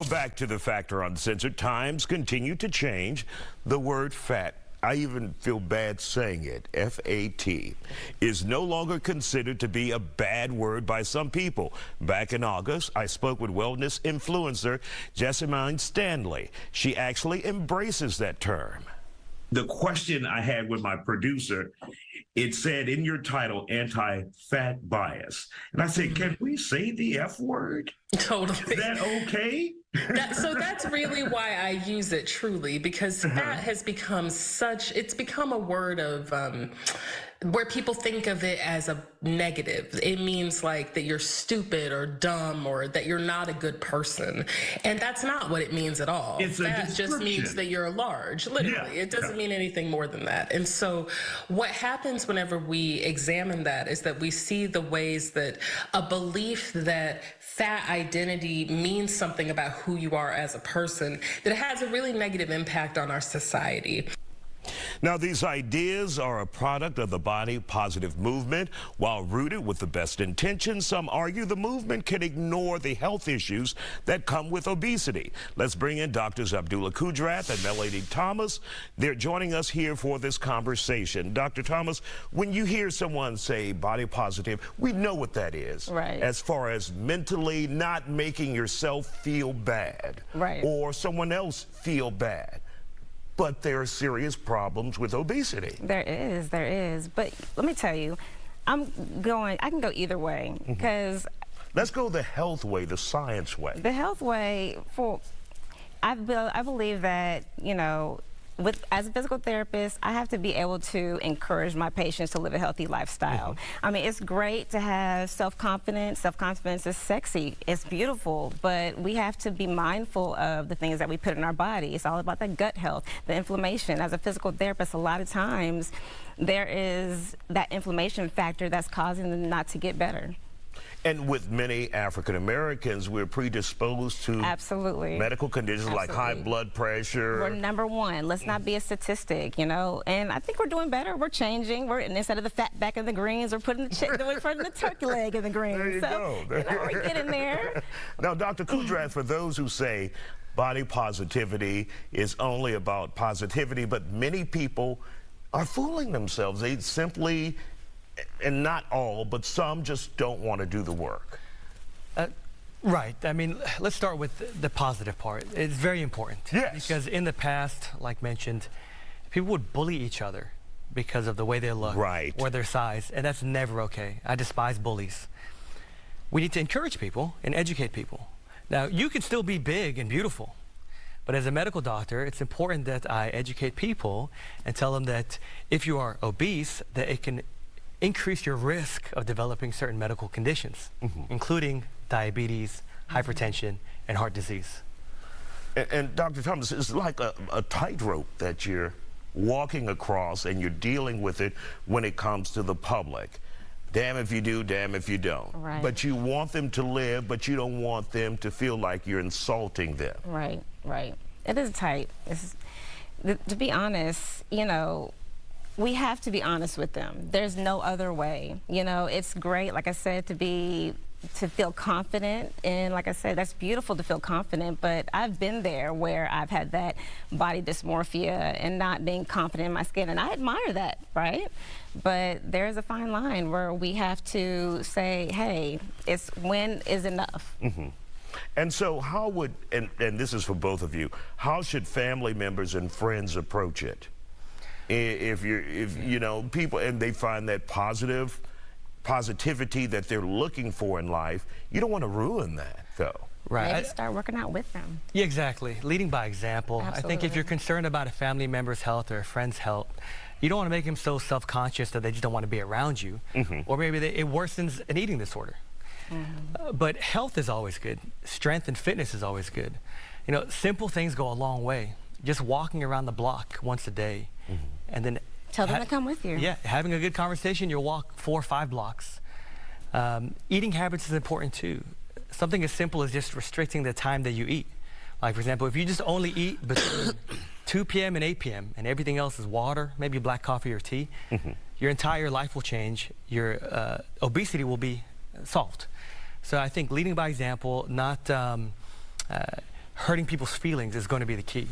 Welcome back to the Factor Uncensored. Times continue to change. The word fat, I even feel bad saying it, F-A-T, is no longer considered to be a bad word by some people. Back in August, I spoke with wellness influencer Jessamine Stanley. She actually embraces that term. The question I had with my producer, it said in your title, anti-fat bias. And I said, can we say the F word? Totally. Is that okay? So that's really why I use it, truly, because fat has become it's become a word of where people think of it as a negative. It means like that you're stupid or dumb or that you're not a good person. And that's not what it means at all. That just means that you're large, literally. Yeah. It doesn't mean anything more than that. And so what happens whenever we examine that is that we see the ways that a belief that fat identity means something about who you are as a person, that it has a really negative impact on our society. Now, these ideas are a product of the body positive movement. While rooted with the best intentions, some argue the movement can ignore the health issues that come with obesity. Let's bring in Drs. Abdullah Kudrath and Melody Thomas. They're joining us here for this conversation. Dr. Thomas, when you hear someone say body positive, we know what that is. Right. As far as mentally not making yourself feel bad. Right. Or someone else feel bad. But there are serious problems with obesity. There is. But let me tell you, I can go either way, because let's go the health way, the science way. The health way, I believe that, you know, as a physical therapist, I have to be able to encourage my patients to live a healthy lifestyle. I mean, it's great to have self-confidence. Self-confidence is sexy, it's beautiful, but we have to be mindful of the things that we put in our body. It's all about the gut health, the inflammation. As a physical therapist, a lot of times there is that inflammation factor that's causing them not to get better. And with many African Americans, we're predisposed to medical conditions like high blood pressure. We're number one. Let's not be a statistic, you know. And I think we're doing better. We're changing. And instead of the fat back in the greens, we're putting the turkey leg in the greens. There you go. We're getting there. Now, Dr. Kudrath, for those who say body positivity is only about positivity, but many people are fooling themselves. They simply, and not all, but some just don't want to do the work. Right. I mean, let's start with the positive part. It's very important. Yes. Because in the past, like mentioned, people would bully each other because of the way they look or their size, and that's never okay. I despise bullies. We need to encourage people and educate people. Now, you can still be big and beautiful, but as a medical doctor, it's important that I educate people and tell them that if you are obese, that it can increase your risk of developing certain medical conditions, including diabetes, hypertension, and heart disease. And Dr. Thomas, it's like a tightrope that you're walking across, and you're dealing with it when it comes to the public. Damn if you do, damn if you don't. Right. But you want them to live, but you don't want them to feel like you're insulting them. Right. It is tight. To be honest, you know, we have to be honest with them. There's no other way. You know, it's great, like I said, to feel confident, and like I said, that's beautiful to feel confident, but I've been there where I've had that body dysmorphia and not being confident in my skin, and I admire that, right? But there's a fine line where we have to say, hey, when is enough? And so how would, and this is for both of you, how should family members and friends approach it? If you know, people, and they find that positivity that they're looking for in life, you don't want to ruin that, though. Right. Maybe start working out with them. Yeah, exactly. Leading by example. Absolutely. I think if you're concerned about a family member's health or a friend's health, you don't want to make them so self-conscious that they just don't want to be around you. Or maybe it worsens an eating disorder. But health is always good. Strength and fitness is always good. You know, simple things go a long way. Just walking around the block once a day, and then tell them to come with you. Yeah, having a good conversation, you'll walk 4 or 5 blocks. Eating habits is important too. Something as simple as just restricting the time that you eat. Like, for example, if you just only eat between 2 p.m. and 8 p.m. and everything else is water, maybe black coffee or tea, your entire life will change. Your obesity will be solved. So I think leading by example, not hurting people's feelings is going to be the key.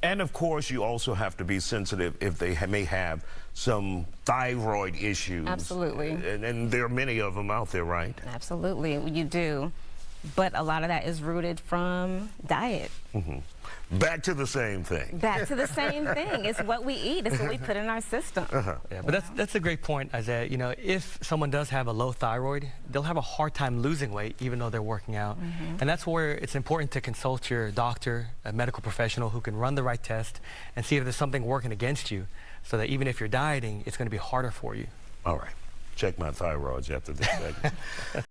And of course, you also have to be sensitive if they may have some thyroid issues. Absolutely. And there are many of them out there, right? Absolutely, you do. But a lot of that is rooted from diet. Back to the same thing. Back to the same thing. It's what we eat. It's what we put in our system. Yeah, but that's a great point, Isaiah. You know, if someone does have a low thyroid, they'll have a hard time losing weight even though they're working out. And that's where it's important to consult your doctor, a medical professional who can run the right test and see if there's something working against you, so that even if you're dieting, it's going to be harder for you. All right. Check my thyroids after this segment.